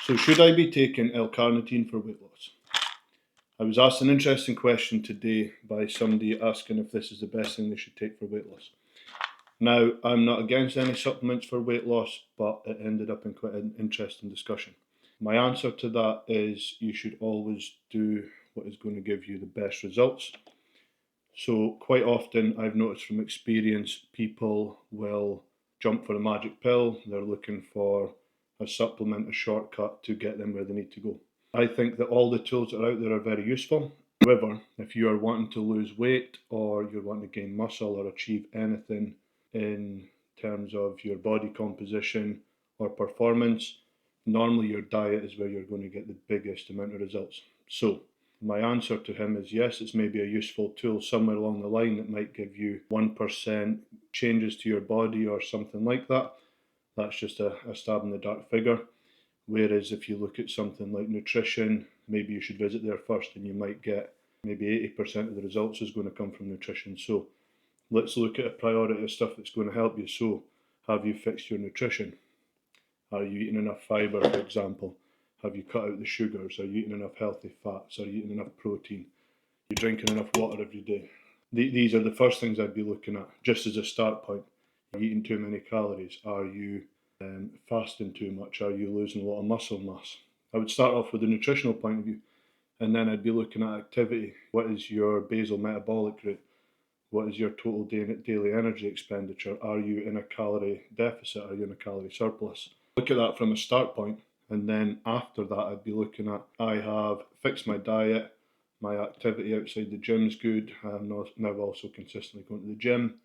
So should I be taking L-carnitine for weight loss? I was asked an interesting question today by somebody asking if this is the best thing they should take for weight loss. Now, I'm not against any supplements for weight loss, but it ended up in quite an interesting discussion. My answer to that is you should always do what is going to give you the best results. So quite often I've noticed from experience, people will jump for a magic pill. They're looking for a supplement, a shortcut to get them where they need to go. I think that all the tools that are out there are very useful. However, if you are wanting to lose weight or you're wanting to gain muscle or achieve anything in terms of your body composition or performance, normally your diet is where you're going to get the biggest amount of results. So my answer to him is yes, it's maybe a useful tool somewhere along the line that might give you 1% changes to your body or something like that. That's just a stab in the dark figure. Whereas if you look at something like nutrition, maybe you should visit there first and you might get maybe 80% of the results is going to come from nutrition. So let's look at a priority of stuff that's going to help you. So have you fixed your nutrition? Are you eating enough fibre, for example? Have you cut out the sugars? Are you eating enough healthy fats? Are you eating enough protein? Are you drinking enough water every day? These are the first things I'd be looking at, just as a start point. Are you eating too many calories? Are you fasting too much? Are you losing a lot of muscle mass? I would start off with the nutritional point of view, and then I'd be looking at activity. What is your basal metabolic rate? What is your total daily energy expenditure? Are you in a calorie deficit? Are you in a calorie surplus? Look at that from a start point, and then after that I'd be looking at, I have fixed my diet, my activity outside the gym's good, I'm now also consistently going to the gym.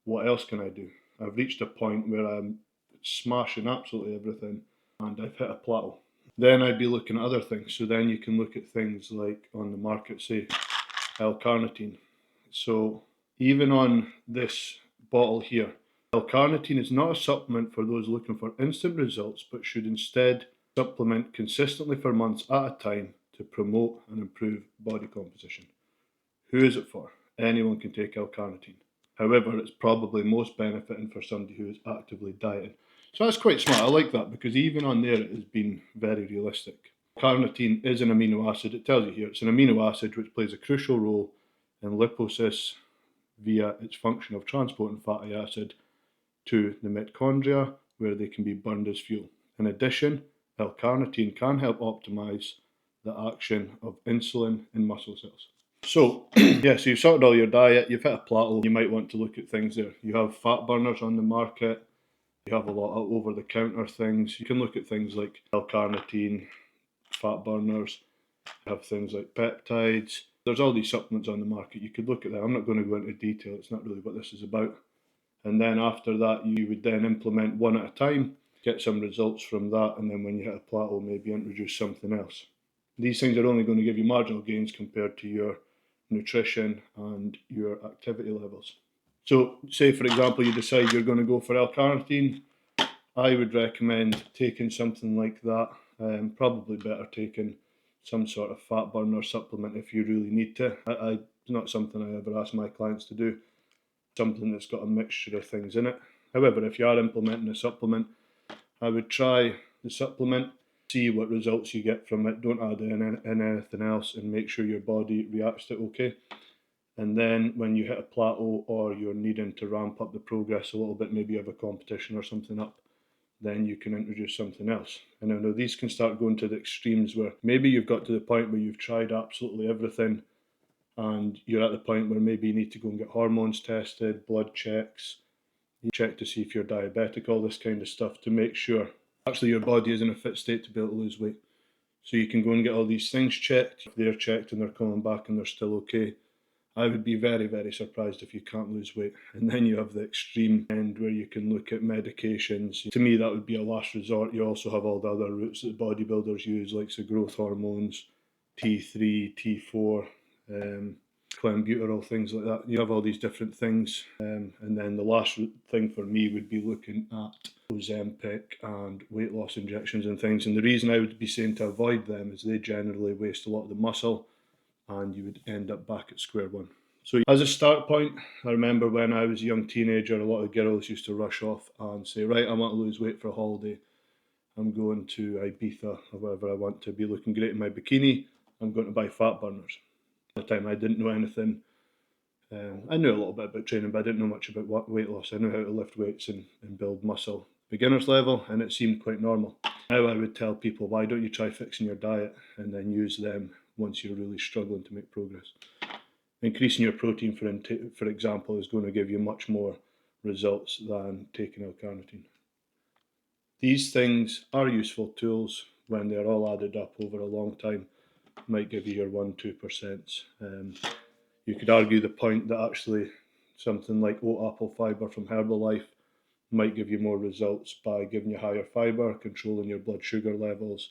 What else can I do? I've reached a point where I'm smashing absolutely everything and I've hit a plateau. Then I'd be looking at other things. So then you can look at things like on the market, say L-carnitine. So even on this bottle here, L-carnitine is not a supplement for those looking for instant results, but should instead supplement consistently for months at a time to promote and improve body composition. Who is it for? Anyone can take L-carnitine. However, it's probably most benefiting for somebody who is actively dieting. So that's quite smart. I like that because even on there it has been very realistic. Carnitine is an amino acid. It tells you here it's an amino acid which plays a crucial role in lipolysis via its function of transporting fatty acid to the mitochondria where they can be burned as fuel. In addition, L-carnitine can help optimize the action of insulin in muscle cells. So, yeah, so you've sorted all your diet, you've hit a plateau, you might want to look at things there. You have fat burners on the market, you have a lot of over-the-counter things. You can look at things like L-carnitine, fat burners, you have things like peptides. There's all these supplements on the market. You could look at them. I'm not going to go into detail. It's not really what this is about. And then after that, you would then implement one at a time, get some results from that, and then when you hit a plateau, maybe introduce something else. These things are only going to give you marginal gains compared to your nutrition and your activity levels. So say, for example, you decide you're going to go for L-carnitine. I would recommend taking something like that. Probably better taking some sort of fat burner supplement if you really need to. It's not something I ever ask my clients to do. Something that's got a mixture of things in it. However, if you are implementing a supplement, I would try the supplement, see what results you get from it. Don't add in anything else and make sure your body reacts to it okay. And then when you hit a plateau or you're needing to ramp up the progress a little bit, maybe you have a competition or something up, then you can introduce something else. And I know these can start going to the extremes where maybe you've got to the point where you've tried absolutely everything and you're at the point where maybe you need to go and get hormones tested, blood checks, you check to see if you're diabetic, all this kind of stuff to make sure actually your body is in a fit state to be able to lose weight. So you can go and get all these things checked. If they're checked and they're coming back and they're still okay, I would be very, very surprised if you can't lose weight. And then you have the extreme end where you can look at medications. To me, that would be a last resort. You also have all the other routes that bodybuilders use, like the growth hormones, T3, T4, clenbuterol, things like that. You have all these different things. And then the last thing for me would be looking at Ozempic and weight loss injections and things. And the reason I would be saying to avoid them is they generally waste a lot of the muscle and you would end up back at square one. So as a start point, I remember when I was a young teenager, a lot of girls used to rush off and say, right, I want to lose weight for a holiday. I'm going to Ibiza or wherever I want to be looking great in my bikini, I'm going to buy fat burners. At the time I didn't know anything. I knew a little bit about training, but I didn't know much about weight loss. I knew how to lift weights and build muscle beginner's level, and it seemed quite normal. Now I would tell people, why don't you try fixing your diet and then use them once you're really struggling to make progress. Increasing your protein, for example, is going to give you much more results than taking L-carnitine. These things are useful tools when they're all added up over a long time. Might give you your 1-2%. You could argue the point that actually something like oat apple fibre from Herbalife might give you more results by giving you higher fibre, controlling your blood sugar levels,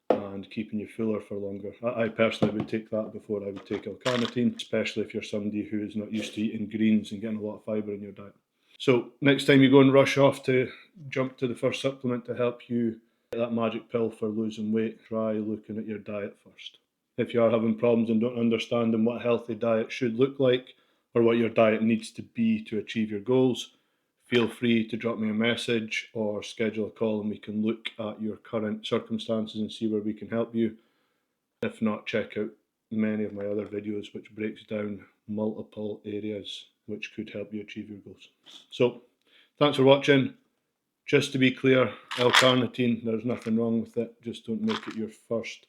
and keeping you fuller for longer. I personally would take that before I would take L-carnitine, especially if you're somebody who is not used to eating greens and getting a lot of fibre in your diet. So next time you go and rush off to jump to the first supplement to help you get that magic pill for losing weight, try looking at your diet first. If you are having problems and don't understand what a healthy diet should look like or what your diet needs to be to achieve your goals, feel free to drop me a message or schedule a call and we can look at your current circumstances and see where we can help you. If not, check out many of my other videos which breaks down multiple areas which could help you achieve your goals. So, thanks for watching. Just to be clear, L-carnitine, there's nothing wrong with it. Just don't make it your first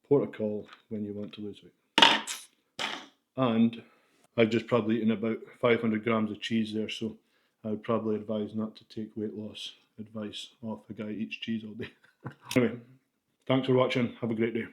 protocol when you want to lose weight. And I've just probably eaten about 500 grams of cheese there, so I would probably advise not to take weight loss advice off a guy who eats cheese all day. Anyway, thanks for watching. Have a great day.